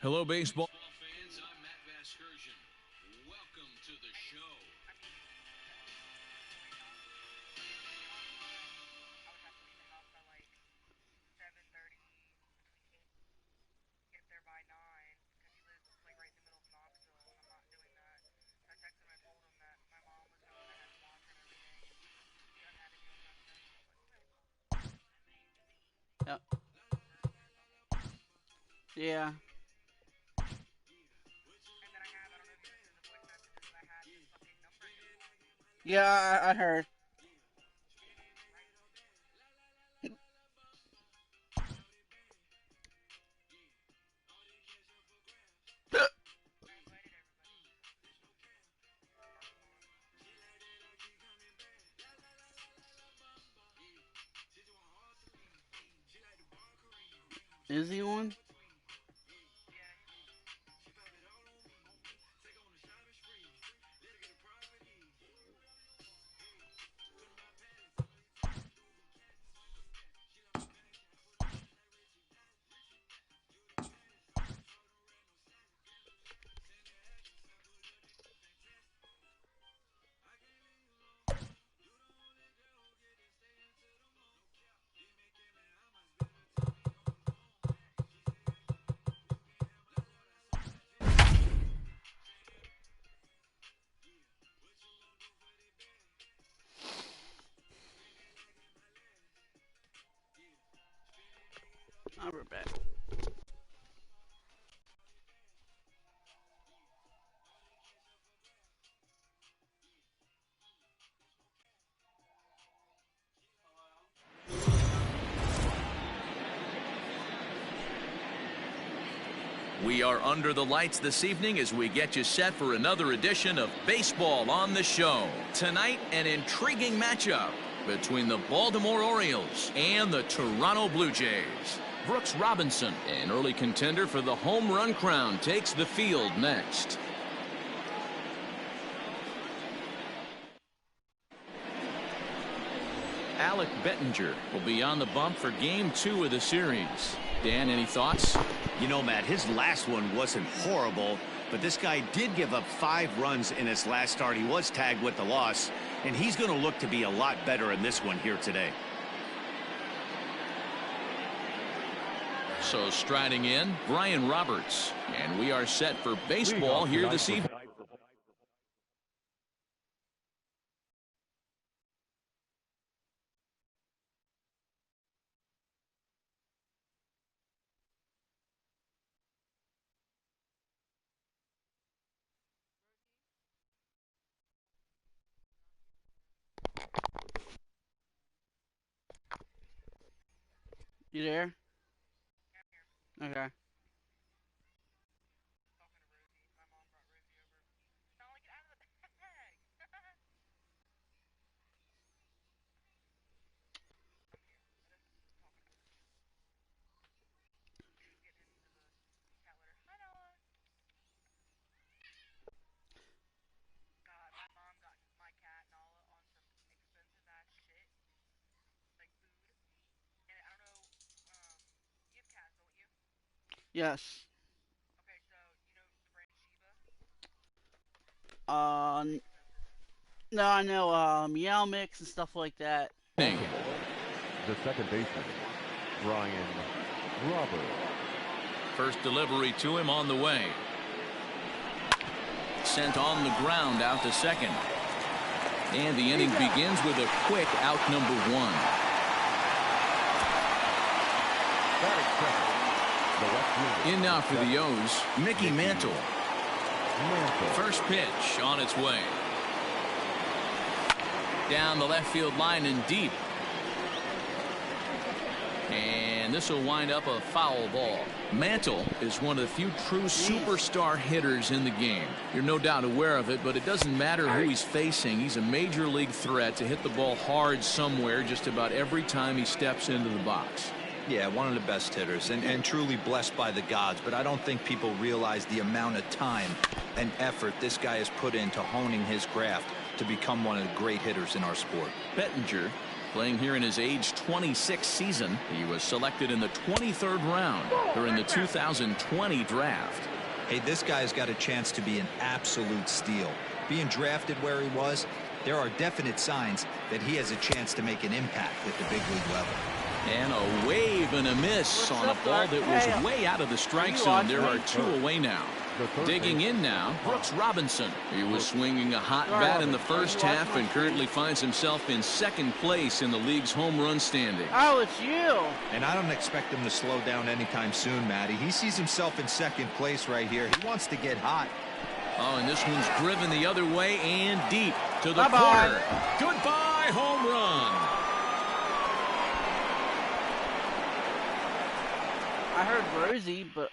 Hello, baseball fans. I'm Matt Vasgersian. Welcome to the show. Yep. Yeah. Yeah, I heard. Is he on? I'll be back. We are under the lights this evening as we get you set for another edition of Baseball on the Show. Tonight, an intriguing matchup between the Baltimore Orioles and the Toronto Blue Jays. Brooks Robinson, an early contender for the home run crown, takes the field next. Alec Bettinger will be on the bump for Game 2 of the series. Dan, any thoughts? You know, Matt, his last one wasn't horrible, but this guy did give up 5 runs in his last start. He was tagged with the loss, and he's going to look to be a lot better in this one here today. So striding in, Brian Roberts, and we are set for baseball here this evening. You there? Okay. Yes. No, I know, Meow Mix and stuff like that. The second baseman, Brian Roberts. First delivery to him on the way. Sent on the ground out to second. And the inning begins with a quick out number 1. In now for the O's, Mickey Mantle. First pitch on its way. Down the left field line and deep. And this will wind up a foul ball. Mantle is one of the few true superstar hitters in the game. You're no doubt aware of it, but it doesn't matter who he's facing. He's a major league threat to hit the ball hard somewhere just about every time he steps into the box. Yeah, one of the best hitters and truly blessed by the gods, but I don't think people realize the amount of time and effort this guy has put into honing his craft to become one of the great hitters in our sport. Bettinger playing here in his age 26 season. He was selected in the 23rd round during the 2020 draft. Hey, this guy's got a chance to be an absolute steal. Being drafted where he was, there are definite signs that he has a chance to make an impact at the big league level. And a wave and a miss on a ball that was way out of the strike zone. There are 2 away now. Digging in now, Brooks Robinson. He was swinging a hot bat in the first half and currently finds himself in 2nd place in the league's home run standing. Oh, it's you. And I don't expect him to slow down anytime soon, Matty. He sees himself in 2nd place right here. He wants to get hot. Oh, and this one's driven the other way and deep to the corner. Goodbye, home run. I heard Rosie, but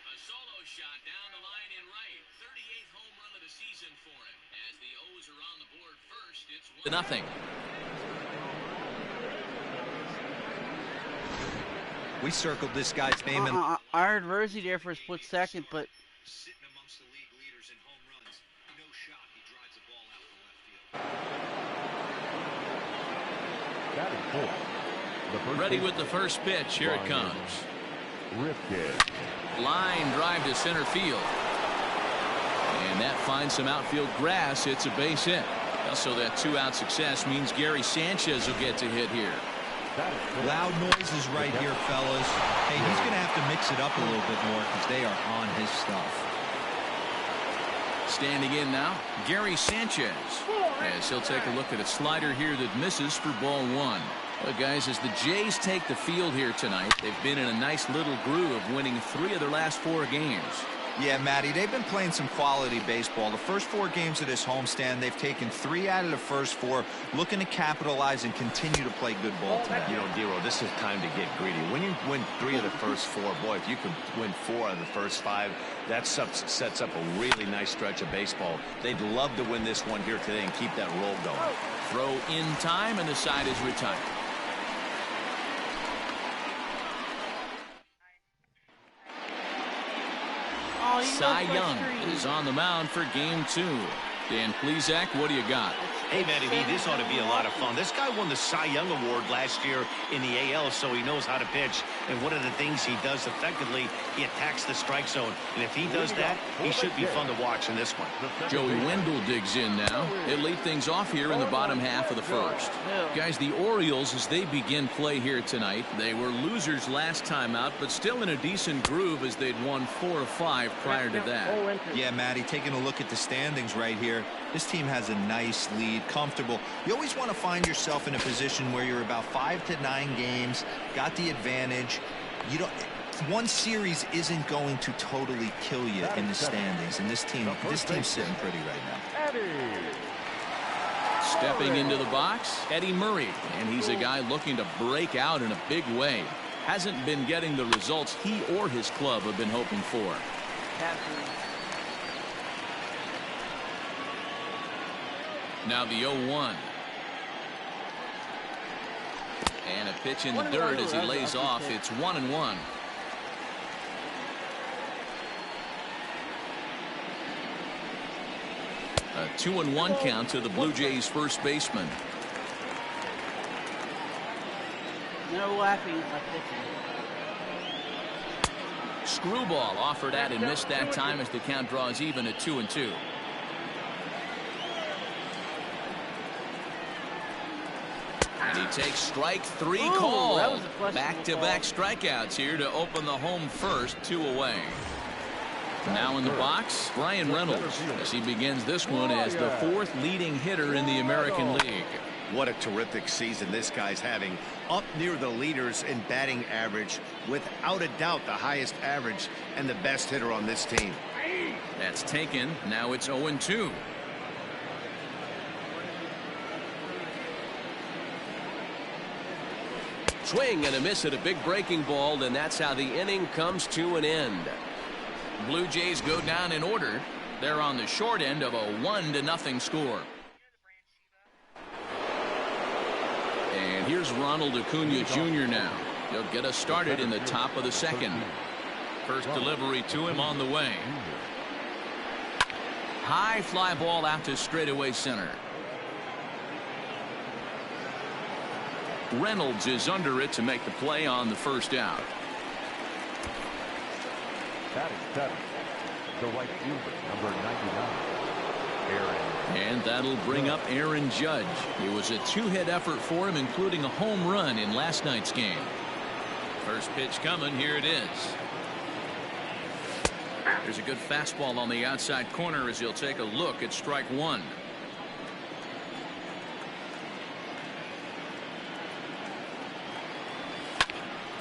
A solo shot down the line in right. 38th home run of the season for him. As the O's are on the board first, it's 1-0. We circled this guy's name in. I heard Rosie there for a split second, but sitting amongst the league leaders in home runs. No shot. He drives the ball out to left field. That is full. Ready with the first pitch. Here it comes. Line drive to center field. And that finds some outfield grass. It's a base hit. So that 2-out success means Gary Sanchez will get to hit here. Loud noises right here, fellas. Hey, he's going to have to mix it up a little bit more because they are on his stuff. Standing in now, Gary Sanchez. As he'll take a look at a slider here that misses for ball 1. Well, guys, as the Jays take the field here tonight, they've been in a nice little groove, winning 3 of their last 4 games. Yeah, Matty, they've been playing some quality baseball. The first 4 games of this homestand, they've taken 3 out of the first 4, looking to capitalize and continue to play good ball today. You know, Dero, this is time to get greedy. When you win 3 of the first 4, boy, if you can win 4 out of the first 5, that sets up a really nice stretch of baseball. They'd love to win this one here today and keep that roll going. Throw in time, and the side is retired. Cy Young is on the mound for game 2. Dan Plesac, what do you got? Hey, Matty B, this ought to be a lot of fun. This guy won the Cy Young Award last year in the AL, so he knows how to pitch. And one of the things he does effectively, he attacks the strike zone. And if he does that, he should be fun to watch in this one. Joey Wendell digs in now. He'll lead things off here in the bottom half of the first. Guys, the Orioles, as they begin play here tonight, they were losers last time out, but still in a decent groove as they'd won 4 of 5 prior to that. Yeah, Matty, taking a look at the standings right here, this team has a nice lead, comfortable. You always want to find yourself in a position where you're about 5 to 9 games, got the advantage. You don't. One series isn't going to totally kill you in the standings, and this team's sitting pretty right now. Stepping into the box, Eddie Murray, and he's a guy looking to break out in a big way. Hasn't been getting the results he or his club have been hoping for. Now the 0-1. And a pitch in the dirt as he lays off. It's 1-1. A 2-1 count to the Blue Jays first baseman. no laughing at my pitching. Screwball offered at and missed that time as the count draws even at 2-2. And he takes strike 3 call. Back-to-back strikeouts here to open the home first, 2 away. Now in the box, Brian Reynolds, as he begins this one as the 4th leading hitter in the American League. What a terrific season this guy's having. Up near the leaders in batting average, without a doubt the highest average and the best hitter on this team. That's taken. Now it's 0-2. Swing and a miss at a big breaking ball, and that's how the inning comes to an end. Blue Jays go down in order. They're on the short end of a 1-0 score. And here's Ronald Acuna Jr. now. He'll get us started in the top of the second. First delivery to him on the way. High fly ball out to straightaway center. Reynolds is under it to make the play on the first out. Batting seventh, the right fielder, number 99, Aaron. And that'll bring up Aaron Judge. It was a two-hit effort for him, including a home run in last night's game. First pitch coming. Here it is. There's a good fastball on the outside corner as he'll take a look at strike one.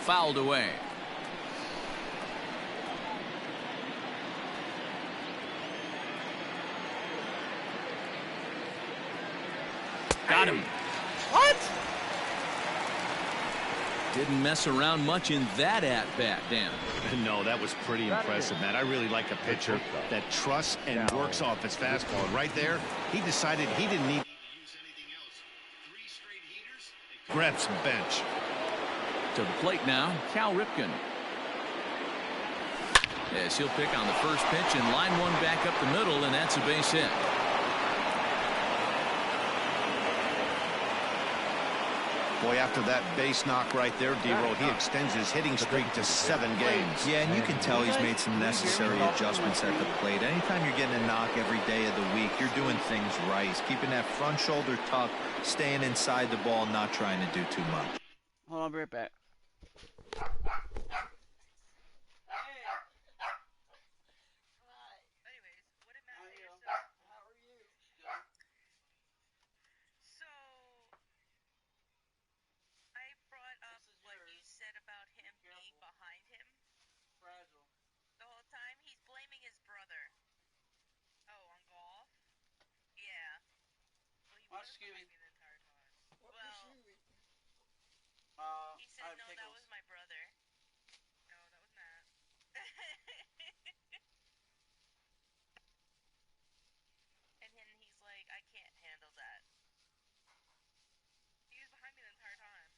Fouled away. Got him. What? Didn't mess around much in that at-bat, Dan. No, that was pretty impressive, Matt. I really like a pitcher that trusts and works off his fastball. And right there, he decided he didn't need Greff's bench. To the plate now, Cal Ripken. Yes, he'll pick on the first pitch and line one back up the middle, and that's a base hit. Boy, after that base knock right there, D-Roll, he extends his hitting streak to 7 games. Yeah, and you can tell he's made some necessary adjustments at the plate. Anytime you're getting a knock every day of the week, you're doing things right. He's keeping that front shoulder tucked, staying inside the ball, not trying to do too much. Hold on, I'll be right back. Excuse me. Well, he said, no, that was my brother. No, that was Matt. And then he's like, I can't handle that. He was behind me the entire time.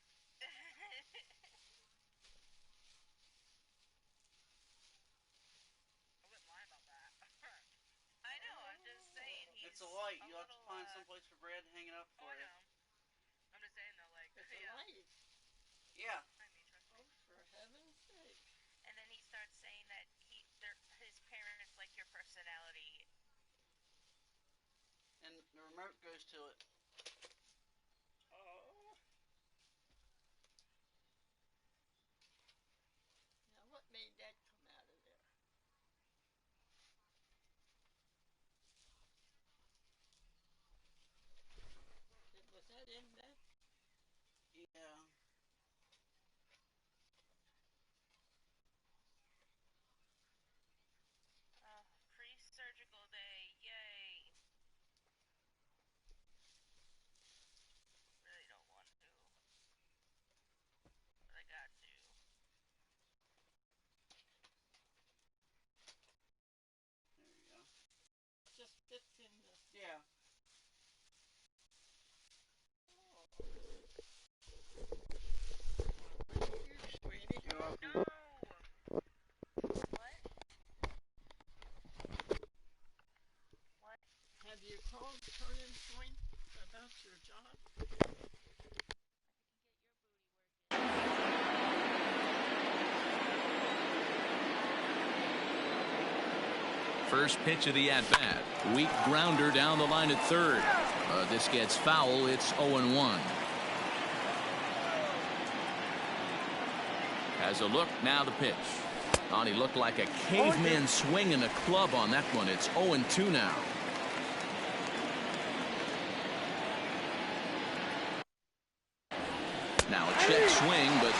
I wouldn't lie about that. I know, I'm just saying. It's a light. You'll have to find someplace for Brad hanging up for you. I'm just saying though, like, it's a light. Yeah. Oh, for heaven's sake. And then he starts saying that his parents like your personality. And the remote goes to it. Oh. Now what made that come out of there? Was that in that? Yeah. Pre-surgical day, yay. Really don't want to. But I got to. There you go. Just fits in the... Yeah. You're welcome. No! What? What? Have you called Turning Point about your job? First pitch of the at-bat. Weak grounder down the line at third. This gets foul. It's 0-1. Has a look. Now the pitch. Oh, he looked like a caveman swinging a club on that one. It's 0-2 now. Now a check swing, but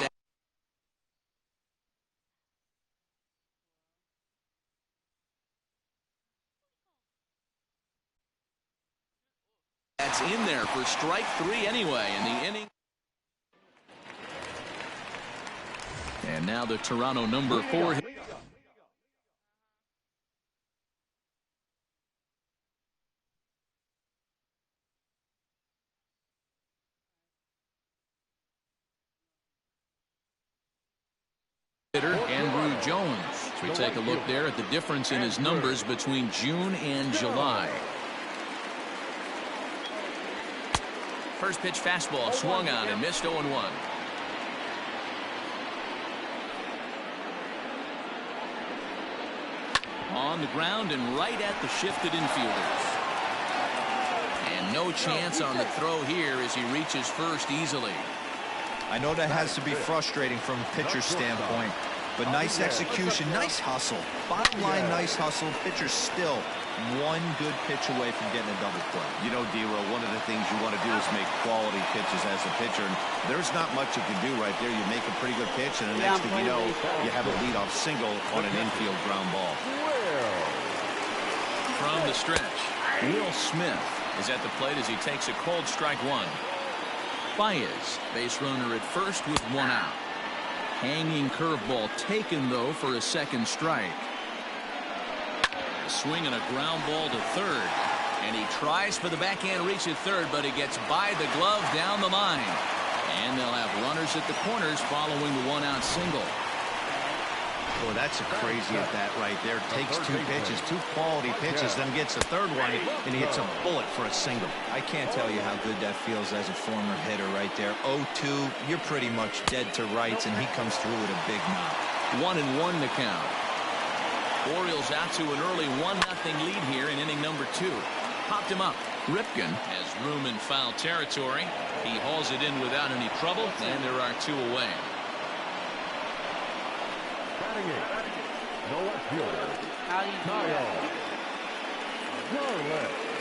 that's in there for strike 3 anyway in the inning. And now the Toronto number 4. Hitter Andrew Jones. So we take a look there at the difference in his numbers between June and July. First pitch fastball swung on and missed 0-1. On the ground and right at the shifted infielders. And no chance on the throw here as he reaches first easily. I know that has to be frustrating from a pitcher's standpoint, but nice execution, nice hustle. Bottom line, nice hustle. Pitcher's still one good pitch away from getting a double play. You know, D-Row, one of the things you want to do is make quality pitches as a pitcher. And there's not much you can do right there. You make a pretty good pitch, and the next thing you know, you have a leadoff single on an infield ground ball. From the stretch, Will Smith is at the plate as he takes a cold strike one. Baez, base runner at first with one out. Hanging curveball taken, though, for a second strike. A swing and a ground ball to third. And he tries for the backhand reach at third, but he gets by the glove down the line. And they'll have runners at the corners following the one-out single. Boy, that's a crazy at bat right there. Takes two pitches, two quality pitches, then gets a third one, and he hits a bullet for a single. I can't tell you how good that feels as a former hitter right there. 0-2, you're pretty much dead to rights, and he comes through with a big knock. 1-1 to count. Orioles out to an early 1-0 lead here in inning number 2. Popped him up. Ripken has room in foul territory. He hauls it in without any trouble, and there are 2 away.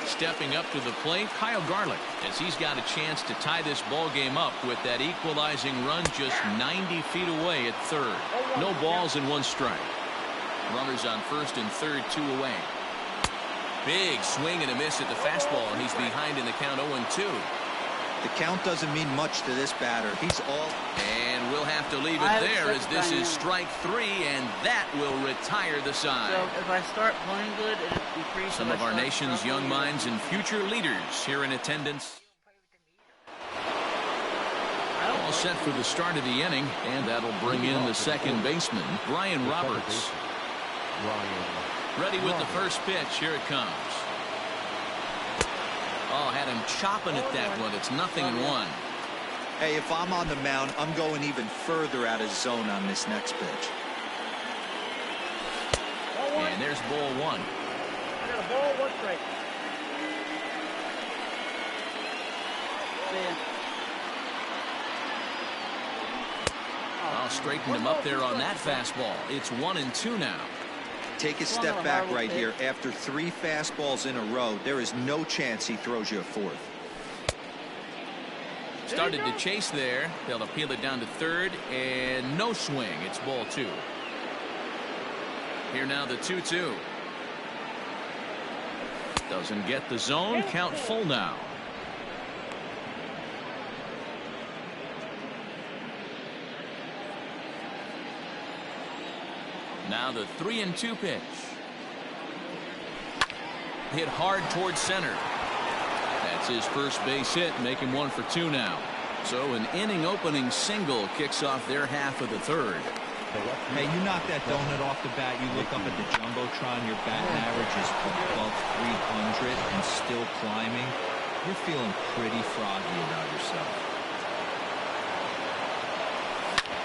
Stepping up to the plate, Kyle Garlick, as he's got a chance to tie this ball game up with that equalizing run just 90 feet away at third. No balls and 1 strike. Runners on first and third, 2 away. Big swing and a miss at the fastball, and he's behind in the count 0-2. The count doesn't mean much to this batter. He's all... And we'll have to leave it there as this is strike 3, and that will retire the side. So if I start playing good, it'll increase. Some of our nation's young minds and future leaders here in attendance. All set for the start of the inning, and that'll bring in the second baseman, Brian Roberts. Ready with the first pitch. Here it comes. Oh, had him chopping at that one. It's 0-1. Hey, if I'm on the mound, I'm going even further out of zone on this next pitch. And there's ball 1. I got a ball, 1 strike. I'll straighten him up there on that fastball. It's 1-2 now. Take a step back right here. After 3 fastballs in a row, there is no chance he throws you a 4th. Started to chase there. They'll appeal it down to third, and no swing. It's ball 2. Here now the 2-2. Doesn't get the zone. Count full now. Now the 3-2 pitch. Hit hard towards center. That's his first base hit, make him 1 for 2 now. So an inning opening single kicks off their half of the third. Hey, you knock that donut off the bat, you look up at the Jumbotron, your batting average is above 300 and still climbing. You're feeling pretty froggy about yourself.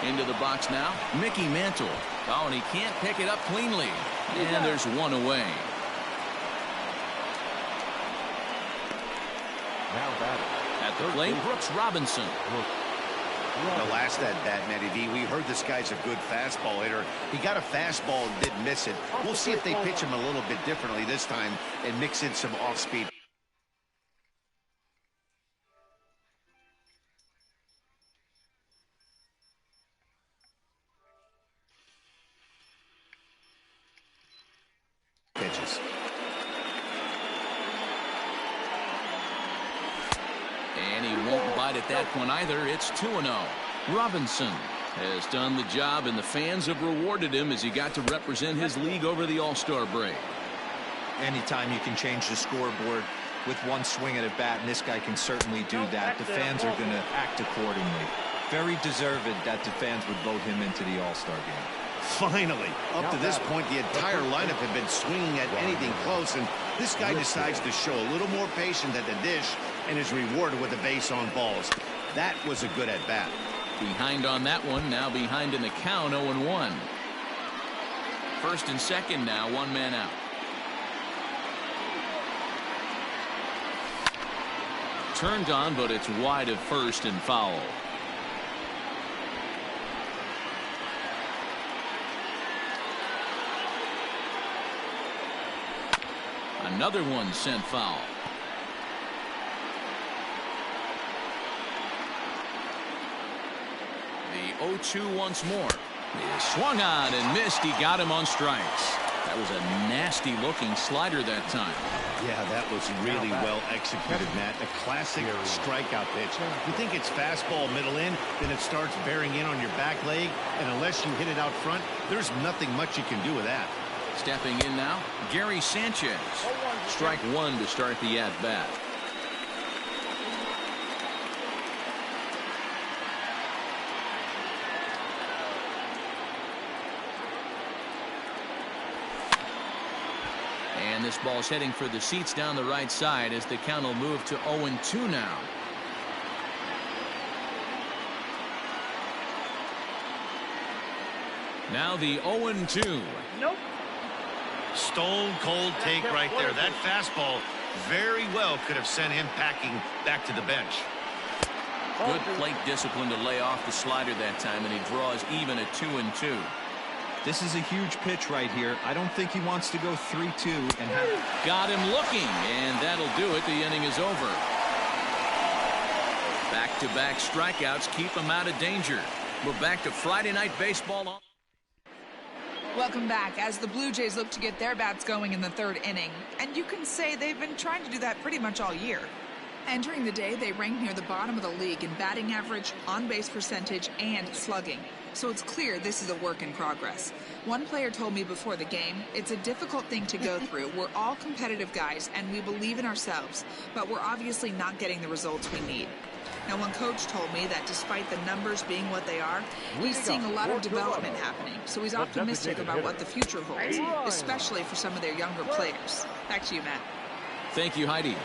Into the box now, Mickey Mantle. Oh, and he can't pick it up cleanly. And there's 1 away. At the plate, Brooks Robinson. The last at bat, Matty D, we heard this guy's a good fastball hitter. He got a fastball and did miss it. We'll see if they pitch him a little bit differently this time and mix in some off-speed. Pitches. And he won't bite at that one either. It's 2-0. Robinson has done the job, and the fans have rewarded him as he got to represent his league over the All-Star break. Anytime you can change the scoreboard with 1 swing at a bat, and this guy can certainly do that, the fans are going to act accordingly. Very deserved that the fans would vote him into the All-Star game. Finally, up to this point, the entire lineup had been swinging at anything close, and this guy decides to show a little more patience at the dish and is rewarded with a base on balls. That was a good at-bat. Behind on that one, now behind in the count, 0-1. First and second now, one man out. Turned on, but it's wide of first and foul. Another one sent foul. The 0-2 once more. He swung on and missed. He got him on strikes. That was a nasty looking slider that time. Yeah, that was really well executed, Matt. A classic strikeout pitch. You think it's fastball middle in, then it starts bearing in on your back leg, and unless you hit it out front, there's nothing much you can do with that. Stepping in now, Gary Sanchez. Strike one to start the at-bat. And this ball's heading for the seats down the right side as the count will move to 0-2 now. Now the 0-2. Nope. Stone cold take right there. That fastball very well could have sent him packing back to the bench. Good plate discipline to lay off the slider that time, and he draws even at 2-2. This is a huge pitch right here. I don't think he wants to go 3-2 and have... Got him looking, and that'll do it. The inning is over. Back-to-back strikeouts keep him out of danger. We're back to Friday Night Baseball on. Welcome back as the Blue Jays look to get their bats going in the third inning. And you can say they've been trying to do that pretty much all year. Entering the day, they rank near the bottom of the league in batting average, on-base percentage, and slugging. So it's clear this is a work in progress. One player told me before the game, it's a difficult thing to go through. We're all competitive guys, and we believe in ourselves, but we're obviously not getting the results we need. Now, one coach told me that despite the numbers being what they are, he's seeing a lot of development happening. So he's optimistic about what the future holds, especially for some of their younger players. Back to you, Matt. Thank you, Heidi.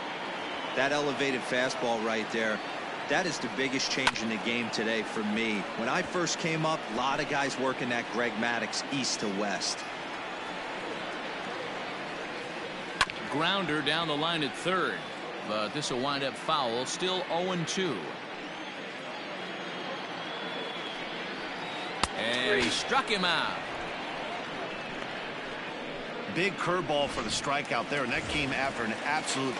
That elevated fastball right there, that is the biggest change in the game today for me. When I first came up, a lot of guys working that Greg Maddux east to west. Grounder down the line at third, but this will wind up foul. Still 0-2. And he struck him out. Big curveball for the strikeout there, and that came after an absolute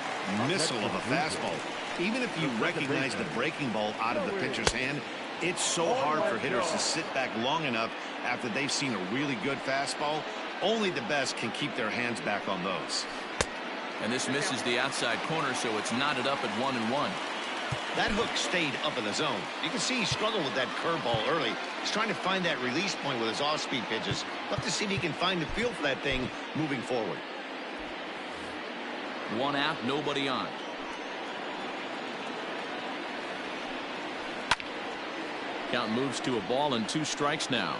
missile of a fastball. Even if you recognize the breaking ball out of the pitcher's hand, it's so hard for hitters to sit back long enough after they've seen a really good fastball. Only the best can keep their hands back on those. And this misses the outside corner, so it's knotted up at 1-1. That hook stayed up in the zone. You can see he struggled with that curveball early. He's trying to find that release point with his off-speed pitches. Love to see if he can find the feel for that thing moving forward. One out, nobody on. Count moves to a ball and 2 strikes now.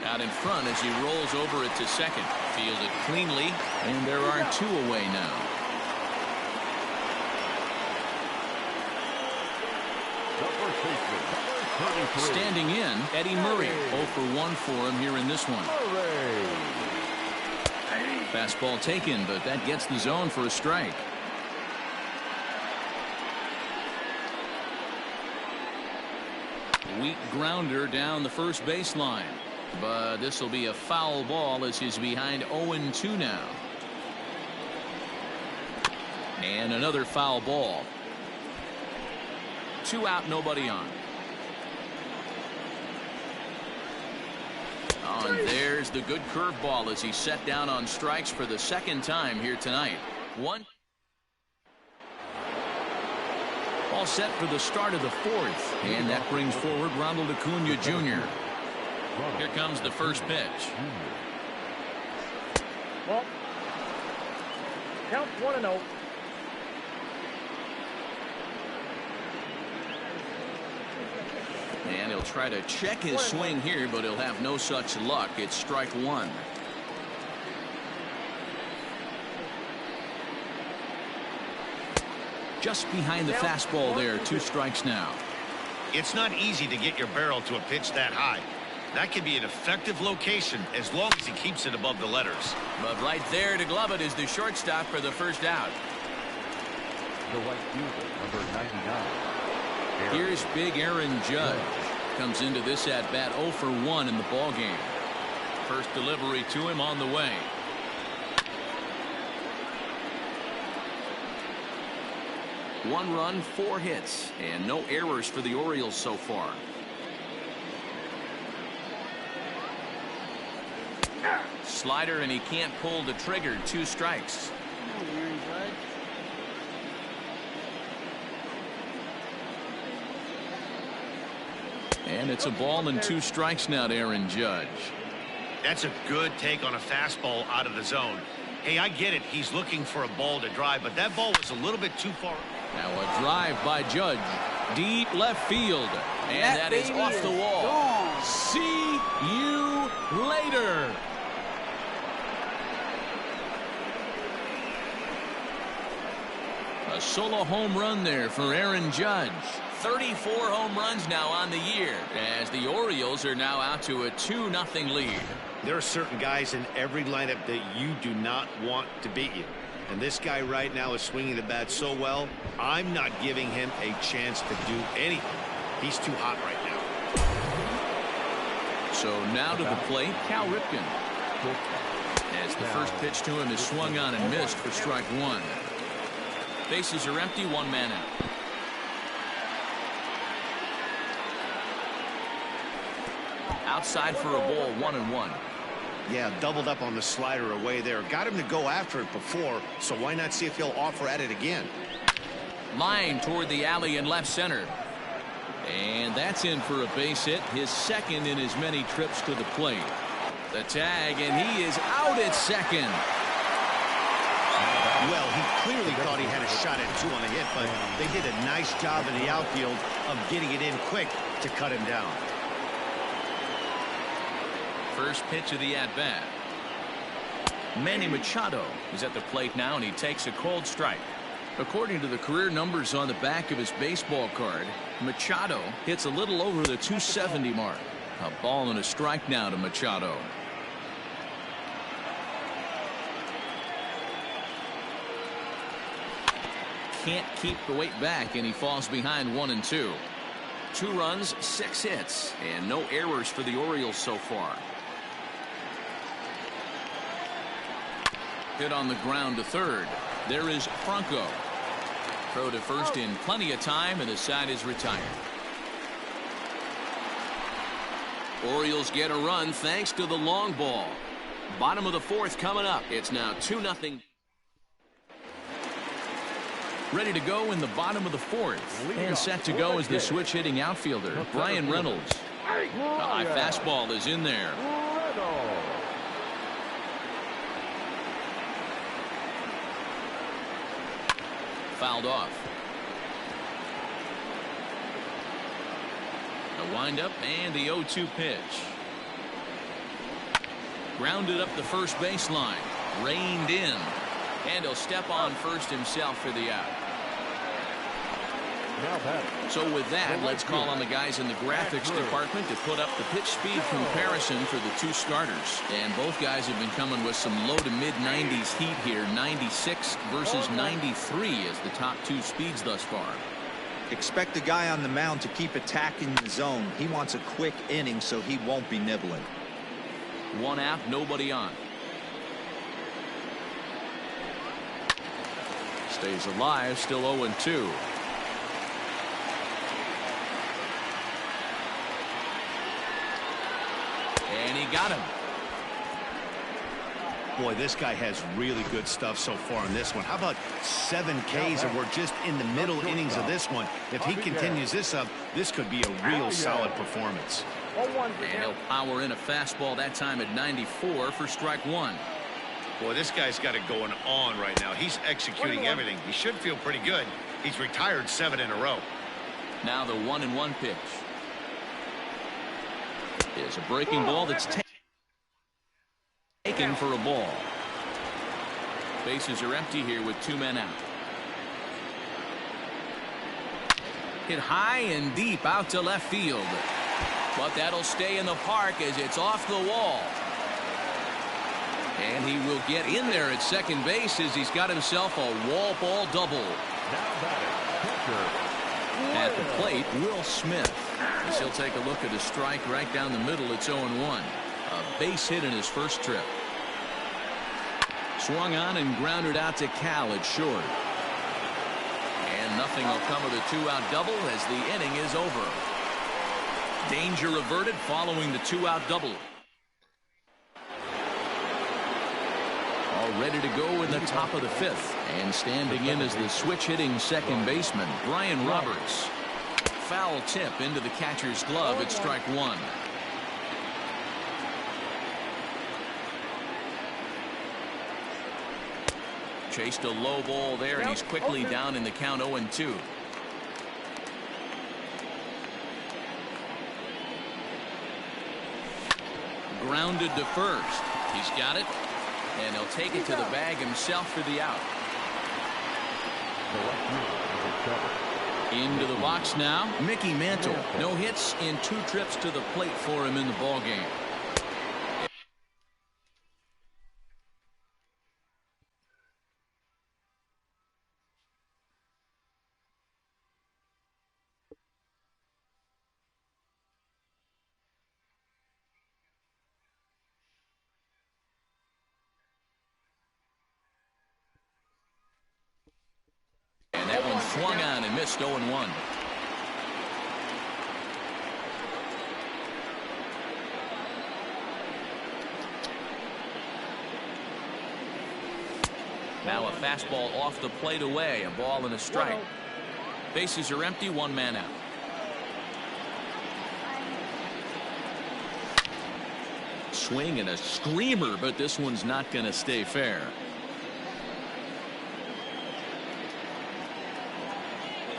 Out in front as he rolls over it to second. Fielded cleanly, and there are 2 away now. Standing in, Eddie Murray. 0 for 1 for him here in this one. Fastball taken, but that gets the zone for a strike. Weak grounder down the first baseline. But this will be a foul ball as he's behind 0-2 now. And another foul ball. 2 out, nobody on. Oh, and there's the good curveball as he's set down on strikes for the second time here tonight. 1. All set for the start of the 4th. And that brings forward Ronald Acuna Jr. Here comes the first pitch. Well, count 1-0. And he'll try to check his swing here, but he'll have no such luck. It's strike 1. Just behind the fastball there. 2 strikes now. It's not easy to get your barrel to a pitch that high. That can be an effective location as long as he keeps it above the letters. But right there to glove it is the shortstop for the first out. The right fielder, number 99. Here's big Aaron Judge. Comes into this at bat 0 for 1 in the ball game. First delivery to him on the way. One run, 4 hits, and no errors for the Orioles so far. Slider, and he can't pull the trigger. 2 strikes. And it's a ball and 2 strikes now to Aaron Judge. That's a good take on a fastball out of the zone. Hey, I get it. He's looking for a ball to drive, but that ball was a little bit too far. Now a drive by Judge. Deep left field. And that is off the wall. See you later. A solo home run there for Aaron Judge. 34 home runs now on the year as the Orioles are now out to a 2-0 lead. There are certain guys in every lineup that you do not want to beat you. And this guy right now is swinging the bat so well, I'm not giving him a chance to do anything. He's too hot right now. So now to the plate, Cal Ripken. As the first pitch to him is swung on and missed for strike 1. Bases are empty, 1 man out. Outside for a ball, 1-1. Yeah, doubled up on the slider away there. Got him to go after it before, so why not see if he'll offer at it again? Line toward the alley in left center. And that's in for a base hit, his second in as many trips to the plate. The tag, and he is out at second. Well, he clearly thought he had a shot at 2 on the hit, but they did a nice job in the outfield of getting it in quick to cut him down. First pitch of the at-bat. Manny Machado is at the plate now, and he takes a cold strike. According to the career numbers on the back of his baseball card, Machado hits a little over the 270 mark. A ball and a strike now to Machado. Can't keep the weight back, and he falls behind 1-2. 2 runs, 6 hits, and no errors for the Orioles so far. Hit on the ground to third. There is Franco. Throw to first in plenty of time, and the side is retired. Orioles get a run thanks to the long ball. Bottom of the 4th coming up. It's now 2-0. Ready to go in the bottom of the 4th. And set to go is the switch hitting outfielder, Brian Reynolds. A high fastball is in there. Fouled off. A windup and the 0-2 pitch. Grounded up the first baseline. Reined in. And he'll step on first himself for the out. So with that, let's call on the guys in the graphics department to put up the pitch speed comparison for the 2 starters. And both guys have been coming with some low to mid 90s heat here. 96 versus 93 as the top 2 speeds thus far. Expect the guy on the mound to keep attacking the zone. He wants a quick inning, so he won't be nibbling. 1 out, nobody on. Stays alive, still 0-2. And he got him. Boy, this guy has really good stuff so far in this one. How about 7 Ks, and we're just in the middle innings of this one. If he continues this up, this could be a real solid performance. And he'll power in a fastball that time at 94 for strike 1. Boy, this guy's got it going on right now. He's executing everything. He should feel pretty good. He's retired 7 in a row. Now the 1-1 pitch. Is a breaking ball that's taken for a ball. Bases are empty here with 2 men out. Hit high and deep out to left field. But that'll stay in the park as it's off the wall. And he will get in there at second base as he's got himself a wall ball double. At the plate, Will Smith. As he'll take a look at a strike right down the middle. It's 0-1. A base hit in his first trip. Swung on and grounded out to Cal at short. And nothing will come of the two-out double as the inning is over. Danger averted following the two-out double. All ready to go in the top of the fifth. And standing in as the switch-hitting second baseman, Brian Roberts. Foul tip into the catcher's glove at strike one. Chased a low ball there, and he's quickly down in the count 0-2. Grounded to first. He's got it. And he'll take it to the bag himself for the out. Into the box now, Mickey Mantle. No hits in 2 trips to the plate for him in the ballgame. Swung on and missed 0-1. Now a fastball off the plate away. A ball and a strike. Bases are empty. 1 man out. Swing and a screamer, but this one's not going to stay fair.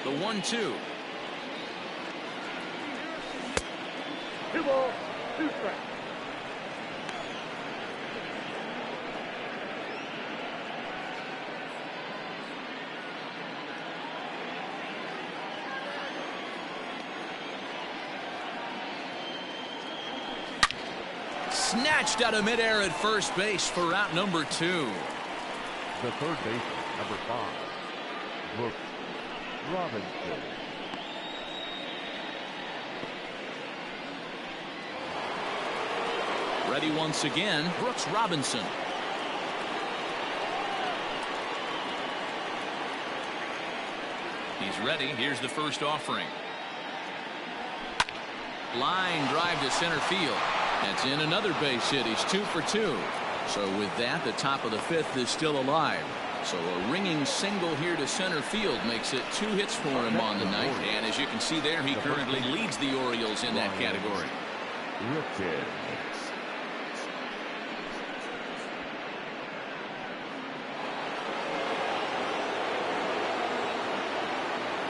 The 1-2. 2 balls, 2 strikes. Snatched out of midair at first base for out number 2. The third baseman, number 5, Brooks Robinson. Ready once again, Brooks Robinson. He's ready. Here's the first offering. Line drive to center field. That's in another base hit. He's 2 for 2. So with that, the top of the fifth is still alive. So a ringing single here to center field makes it 2 hits for him on the night. And as you can see there, he currently leads the Orioles in that category.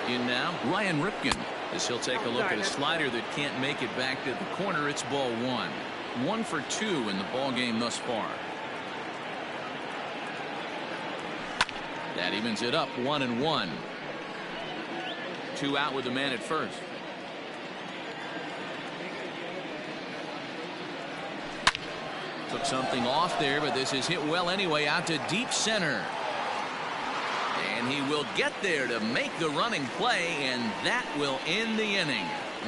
In now, Ryan Ripken. As he'll take a look at a slider that can't make it back to the corner. It's ball 1. 1 for 2 in the ball game thus far. That evens it up 1-1. 2 out with the man at first. Took something off there, but this is hit well anyway out to deep center. And he will get there to make the running play, and that will end the inning.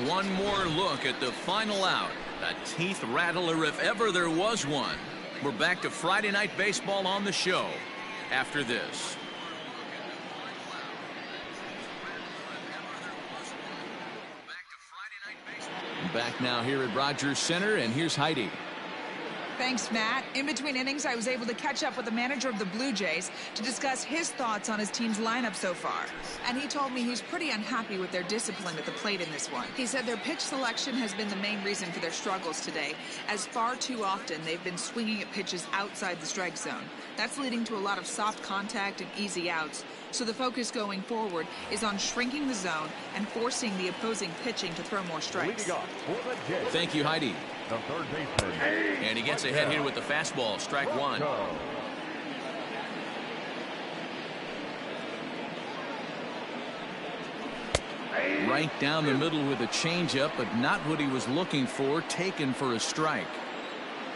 One more look at the final out. A teeth rattler if ever there was one. We're back to Friday Night Baseball on the show after this. Back now here at Rogers Center, and here's Heidi. Thanks, Matt. In between innings, I was able to catch up with the manager of the Blue Jays to discuss his thoughts on his team's lineup so far. And he told me he's pretty unhappy with their discipline at the plate in this one. He said their pitch selection has been the main reason for their struggles today, as far too often they've been swinging at pitches outside the strike zone. That's leading to a lot of soft contact and easy outs. So the focus going forward is on shrinking the zone and forcing the opposing pitching to throw more strikes. Thank you, Heidi. The third baseman. And he gets ahead here with the fastball. Strike 1. right down the middle with a changeup, but not what he was looking for, taken for a strike.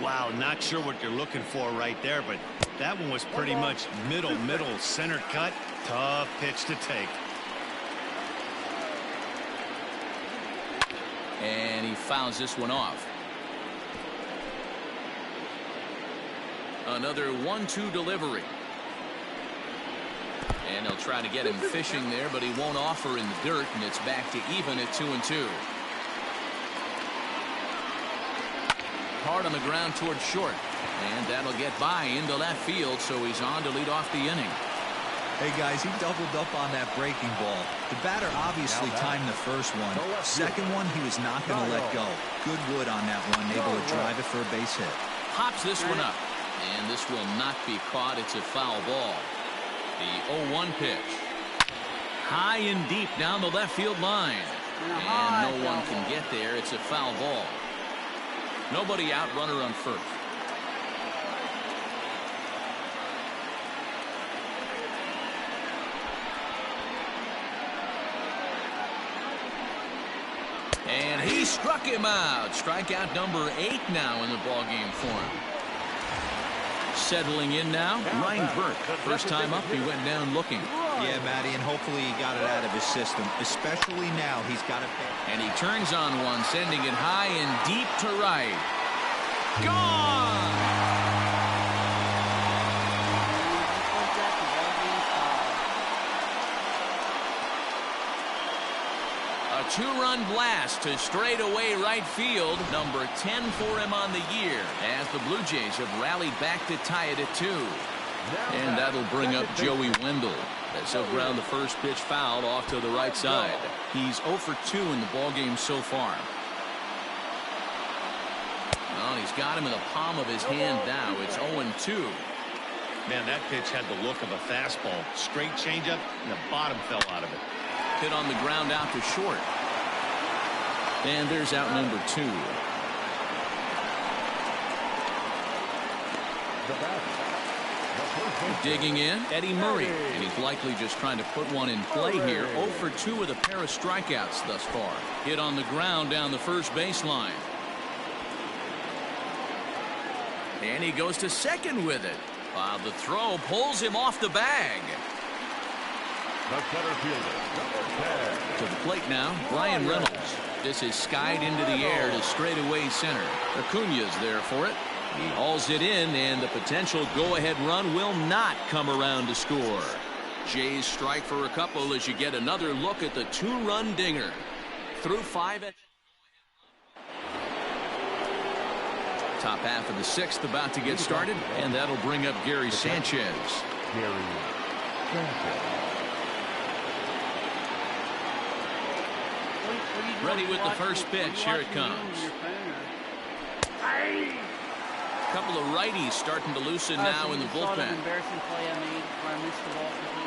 Wow, not sure what you're looking for right there, but that one was pretty much middle, center cut. Tough pitch to take. And he fouls this one off. Another 1-2 delivery. And they'll try to get him fishing there, but he won't offer in the dirt, and it's back to even at 2-2. Hard on the ground towards short, and that'll get by into left field, so he's on to lead off the inning. Hey guys, he doubled up on that breaking ball. The batter obviously timed the first one. Second one, he was not going to let go. Good wood on that one, able to drive it for a base hit. Pops this one up, and this will not be caught. It's a foul ball. The 0-1 pitch. High and deep down the left field line. And no one can get there. It's a foul ball. Nobody out, runner on first. And he struck him out. Strikeout number 8 now in the ballgame for him. Settling in now, Ryan Burke. First time up, he went down looking. Yeah, Matty, and hopefully he got it out of his system. Especially now, he's got it. And he turns on one, sending it high and deep to right. Gone! A 2-run blast to straightaway right field. Number 10 for him on the year, as the Blue Jays have rallied back to tie it at 2. And that'll bring up Joey Wendell, as he'll ground the first pitch foul off to the right side. He's 0 for 2 in the ballgame so far. Well, he's got him in the palm of his hand now. It's 0-2. Man, that pitch had the look of a fastball. Straight changeup, and the bottom fell out of it. Hit on the ground out to short. And there's out number 2. Digging in, Eddie Murray. And he's likely just trying to put one in play here. 0 for 2 with a pair of strikeouts thus far. Hit on the ground down the first baseline. And he goes to second with it. While the throw pulls him off the bag. The center fielder, to the plate now, Brian Reynolds. This is skied into the air to straightaway center. Acuna's there for it. He hauls it in, and the potential go-ahead run will not come around to score. Jays strike for a couple as you get another look at the 2-run dinger. Through 5 at top half of the 6th about to get started, and that'll bring up Gary Sanchez. Ready with the first pitch. Here it comes. A couple of righties starting to loosen now in the bullpen.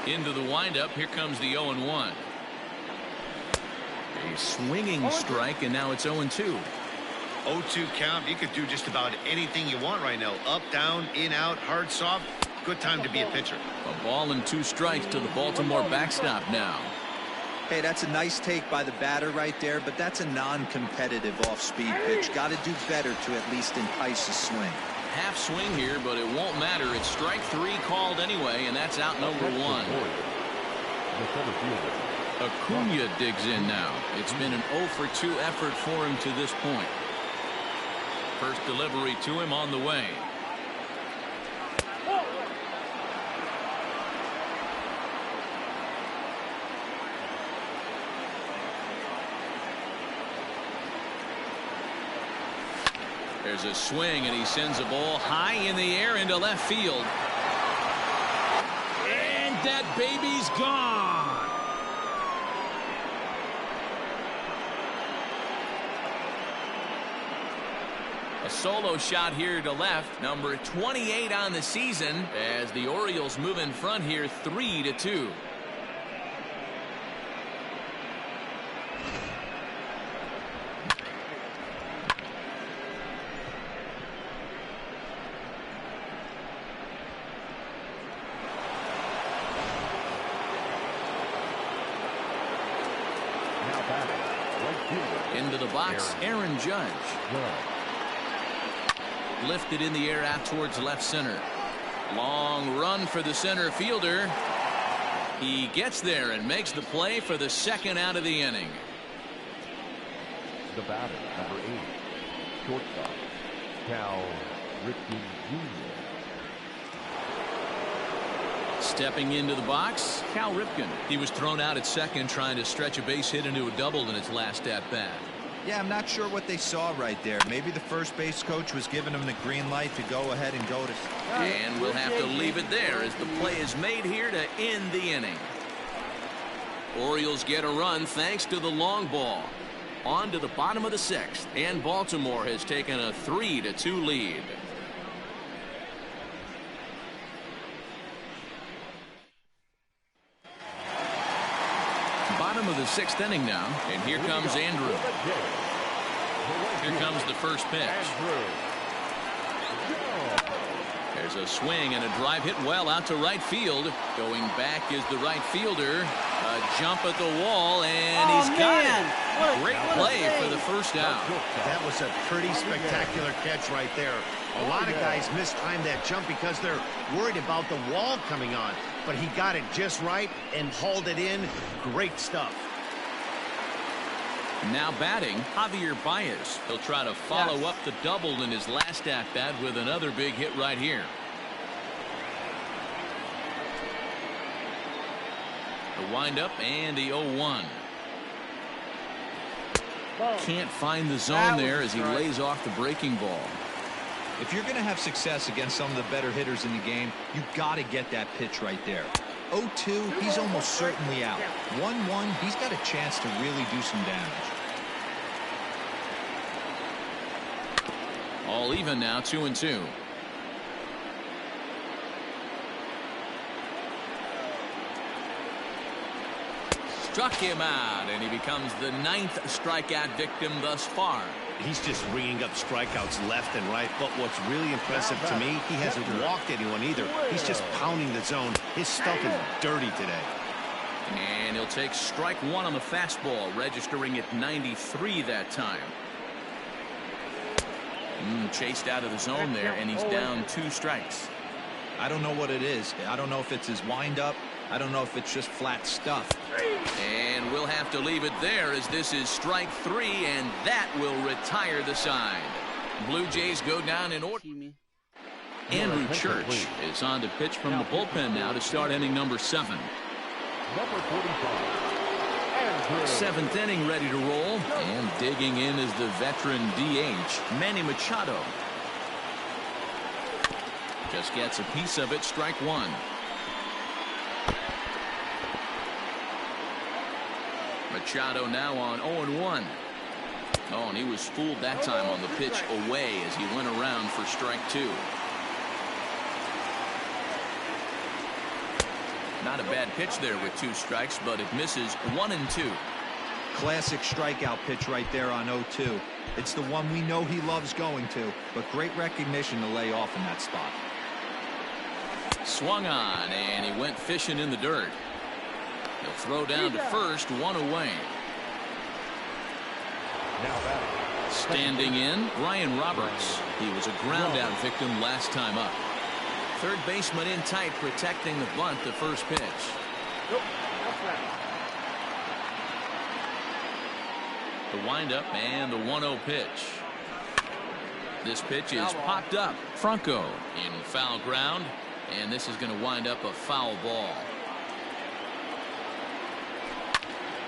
Into the windup. Here comes the 0-1. A swinging strike, and now it's 0-2. 0-2 count. You could do just about anything you want right now. Up, down, in, out, hard, soft. Good time to be a pitcher. A ball and 2 strikes to the Baltimore backstop now. Hey, that's a nice take by the batter right there, but that's a non-competitive off-speed pitch. Got to do better to at least entice a swing. Half swing here, but it won't matter. It's strike 3 called anyway, and that's out number 1. Acuna digs in now. It's been an 0 for 2 effort for him to this point. First delivery to him on the way. There's a swing, and he sends a ball high in the air into left field. And that baby's gone. A solo shot here to left, number 28 on the season, as the Orioles move in front here 3-2. the box, Aaron Judge. Lifted in the air out towards left center. Long run for the center fielder. He gets there and makes the play for the second out of the inning. The batter, number 8, shortstop, Cal Ripken Jr. Stepping into the box, Cal Ripken. He was thrown out at second trying to stretch a base hit into a double in his last at-bat. Yeah, I'm not sure what they saw right there. Maybe the first base coach was giving him the green light to go ahead and go to... And we'll have to leave it there as the play is made here to end the inning. Orioles get a run thanks to the long ball. On to the bottom of the 6th, and Baltimore has taken a 3-2 lead. Bottom of the 6th inning now, and here comes Andrew. Here comes the first pitch. There's a swing and a drive hit well out to right field. Going back is the right fielder. A jump at the wall, and he's got it. Great play for the first out. That was a pretty spectacular catch right there. A lot of guys mistime that jump because they're worried about the wall coming on. But he got it just right and hauled it in. Great stuff. Now batting, Javier Baez. He'll try to follow up the double in his last at-bat with another big hit right here. The windup and the 0-1. Can't find the zone there as he lays off the breaking ball. If you're going to have success against some of the better hitters in the game, you got to get that pitch right there. 0-2, he's almost certainly out. 1-1, he's got a chance to really do some damage. All even now, 2-2. Struck him out, and he becomes the 9th strikeout victim thus far. He's just ringing up strikeouts left and right. But what's really impressive to me, he hasn't walked anyone either. He's just pounding the zone. His stuff is dirty today. And he'll take strike 1 on the fastball, registering at 93 that time. Chased out of the zone there, and he's down 2 strikes. I don't know what it is. I don't know if it's his windup. I don't know if it's just flat stuff. And we'll have to leave it there as this is strike 3, and that will retire the side. Blue Jays go down in order. Andrew Church is on to pitch from the bullpen now to start inning number 7. Number 45. 7th inning ready to roll, and digging in is the veteran DH, Manny Machado. Just gets a piece of it, strike 1. Machado now on 0-1. Oh, and he was fooled that time on the pitch away as he went around for strike 2. Not a bad pitch there with 2 strikes, but it misses 1 and 2. Classic strikeout pitch right there on 0-2. It's the one we know he loves going to, but great recognition to lay off in that spot. Swung on, and he went fishing in the dirt. He'll throw down to first, 1 away. Standing in, Ryan Roberts. He was a ground-out victim last time up. Third baseman in tight, protecting the bunt, the first pitch. The windup and the 1-0 pitch. This pitch is popped up. Franco in foul ground, and this is going to wind up a foul ball.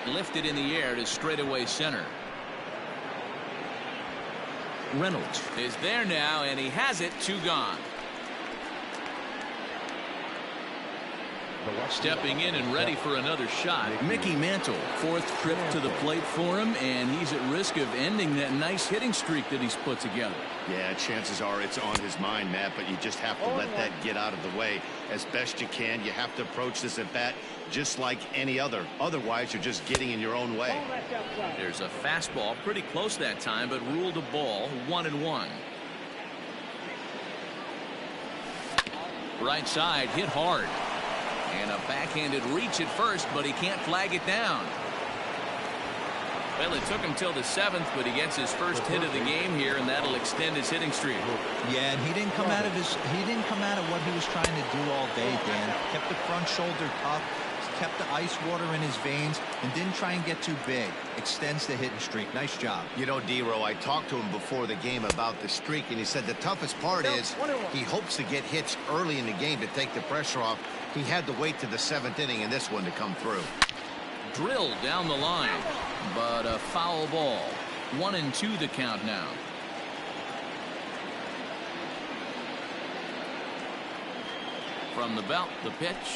Lifted in the air to straightaway center. Reynolds is there now, and he has it, 2 gone. Stepping in and ready for another shot, Mickey Mantle. 4th trip to the plate for him, and he's at risk of ending that nice hitting streak that he's put together. Yeah, chances are it's on his mind, Matt, but you just have to let that get out of the way as best you can. You have to approach this at bat just like any other. Otherwise, you're just getting in your own way. There's a fastball pretty close that time, but ruled a ball, 1-1. Right side hit hard. And a backhanded reach at first, but he can't flag it down. Well, it took him till the 7th, but he gets his first hit of the game here, and that'll extend his hitting streak. Yeah, and he didn't come out of what he was trying to do all day, Dan. Kept the front shoulder up, kept the ice water in his veins, and didn't try and get too big. Extends the hitting streak. Nice job. You know, D-Row, I talked to him before the game about the streak, and he said the toughest part is he hopes to get hits early in the game to take the pressure off. He had to wait to the 7th inning in this one to come through. Drilled down the line, but a foul ball. 1-2 the count now. From the belt, the pitch.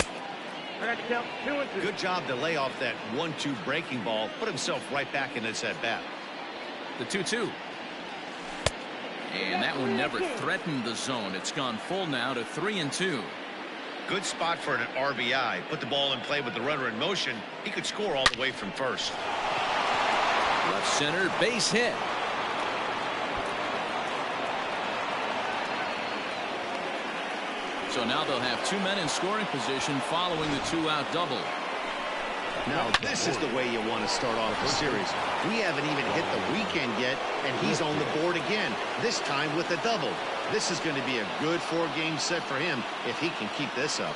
Good job to lay off that 1-2 breaking ball. Put himself right back in this at bat. The 2-2. And that one never threatened the zone. It's gone full now to 3-2. Good spot for an RBI. Put the ball in play with the runner in motion. He could score all the way from first. Left center, base hit. So now they'll have 2 men in scoring position following the 2-out double. Now this is the way you want to start off the series. We haven't even hit the weekend yet, and he's on the board again, this time with a double. This is going to be a good 4-game set for him if he can keep this up.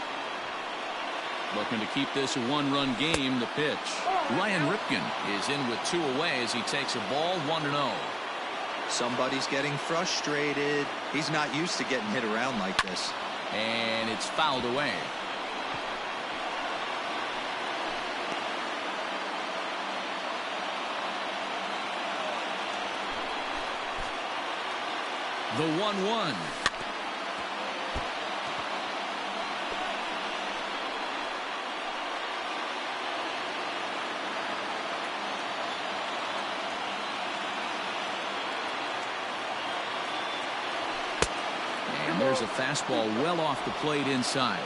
Looking to keep this a 1-run game, the pitch. Ryan Ripken is in with 2 away as he takes a ball 1-0. Somebody's getting frustrated. He's not used to getting hit around like this. And it's fouled away. The 1-1. And there's a fastball well off the plate inside.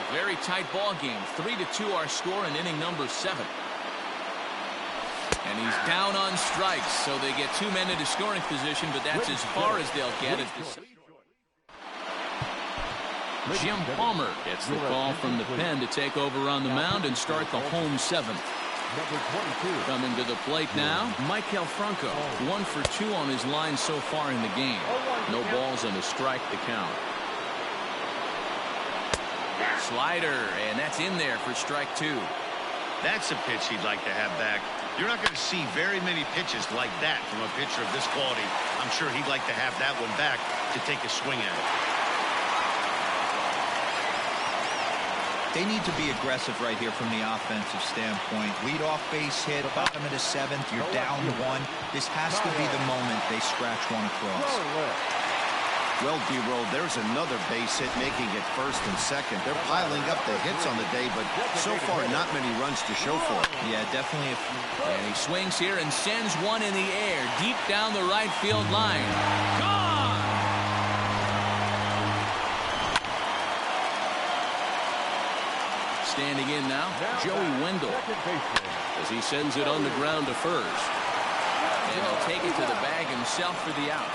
A very tight ball game. 3-2 our score in inning number 7. And he's down on strikes, so they get 2 men into scoring position, but that's as far as they'll get it. Jim Palmer gets the call from the pen to take over on the mound and start the home 7th. Coming to the plate now, Michael Franco. 1 for 2 on his line so far in the game. No balls and a strike to count. Slider, and that's in there for strike 2. That's a pitch he'd like to have back. You're not going to see very many pitches like that from a pitcher of this quality. I'm sure he'd like to have that one back to take a swing at it. They need to be aggressive right here from the offensive standpoint. Lead off base hit, bottom of the 7th, you're down 1. This has to be the moment they scratch one across. Well, D-Roll, there's another base hit making it first and second. They're piling up the hits on the day, but so far not many runs to show for it. Yeah, definitely. And he swings here and sends one in the air deep down the right field line. Gone! Standing in now, Joey Wendell, as he sends it on the ground to first. And he'll take it to the bag himself for the out.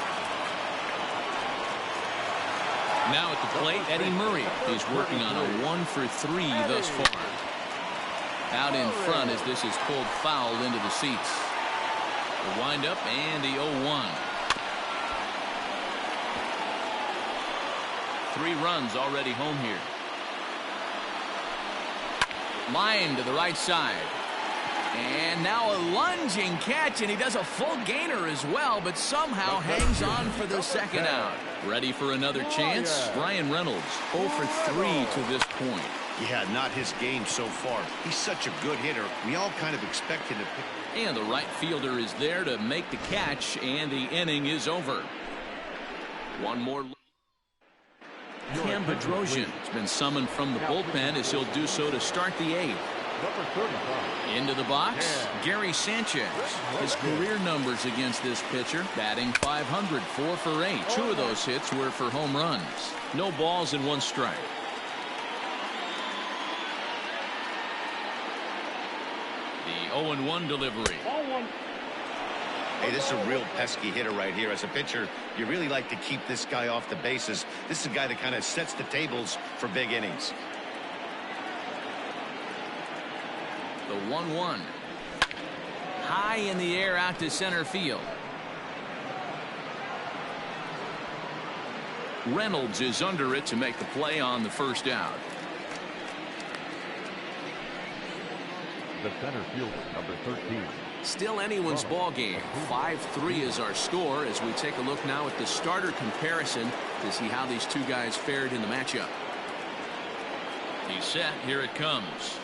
Now at the plate, Eddie Murray is working on a 1 for 3 thus far. Out in front as this is pulled foul into the seats. The windup and the 0-1. 3 runs already home here. Line to the right side. And now a lunging catch, and he does a full gainer as well, but somehow hangs on for the 2nd out. Ready for another chance? Brian Reynolds, 0 for 3 to this point. Yeah, not his game so far. He's such a good hitter. We all kind of expect him to pick. And the right fielder is there to make the catch, and the inning is over. One more. Cam Bedrosian has been summoned from the bullpen as he'll do so to start the 8th. Into the box, Gary Sanchez. His career numbers against this pitcher, batting .500, 4 for 8. 2 of those hits were for home runs. No balls and 1 strike. The 0-1 delivery. Hey, this is a real pesky hitter right here. As a pitcher, you really like to keep this guy off the bases. This is a guy that kind of sets the tables for big innings. The 1-1. high in the air out to center field. Reynolds is under it to make the play on the first out. The center fielder, number 13. Still anyone's ball game. 5-3 is our score as we take a look now at the starter comparison to see how these two guys fared in the matchup. He's set. Here it comes.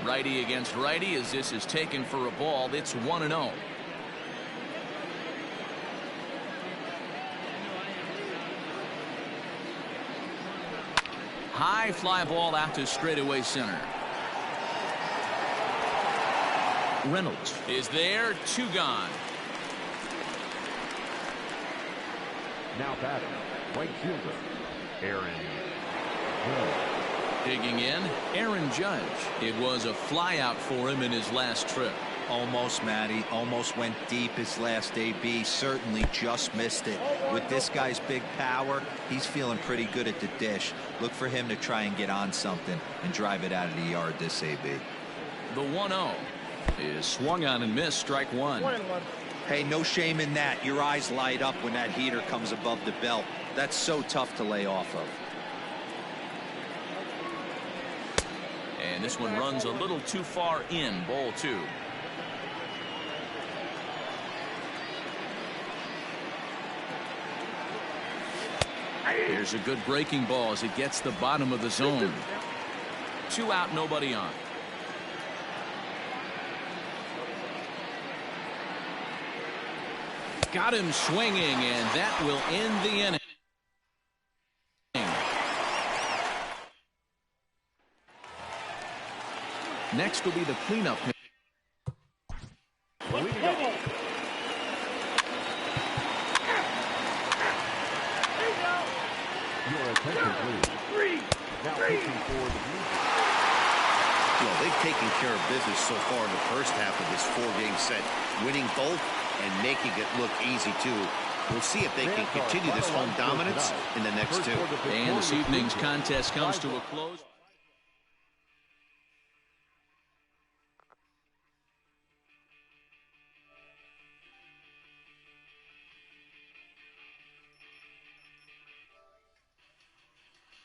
Righty against righty as this is taken for a ball. It's 1-0. High fly ball out to straightaway center. Reynolds is there. 2 gone. Now batting, right fielder, Aaron. Digging in, Aaron Judge. It was a fly out for him in his last trip. Almost, Matty. Almost went deep his last AB. Certainly just missed it. With this guy's big power, he's feeling pretty good at the dish. Look for him to try and get on something and drive it out of the yard this AB. The 1-0 is swung on and missed. Strike 1. Hey, no shame in that. Your eyes light up when that heater comes above the belt. That's so tough to lay off of. And this one runs a little too far in. Ball 2. Here's a good breaking ball as it gets the bottom of the zone. 2 out, nobody on. Got him swinging, and that will end the inning. Next will be the cleanup. Your attention, please. Now pitching for the Blue Jays. Well, they've taken care of business so far in the first half of this 4-game set, winning both and making it look easy too. We'll see if they can continue this home dominance in the next 2. And this evening's contest comes to a close.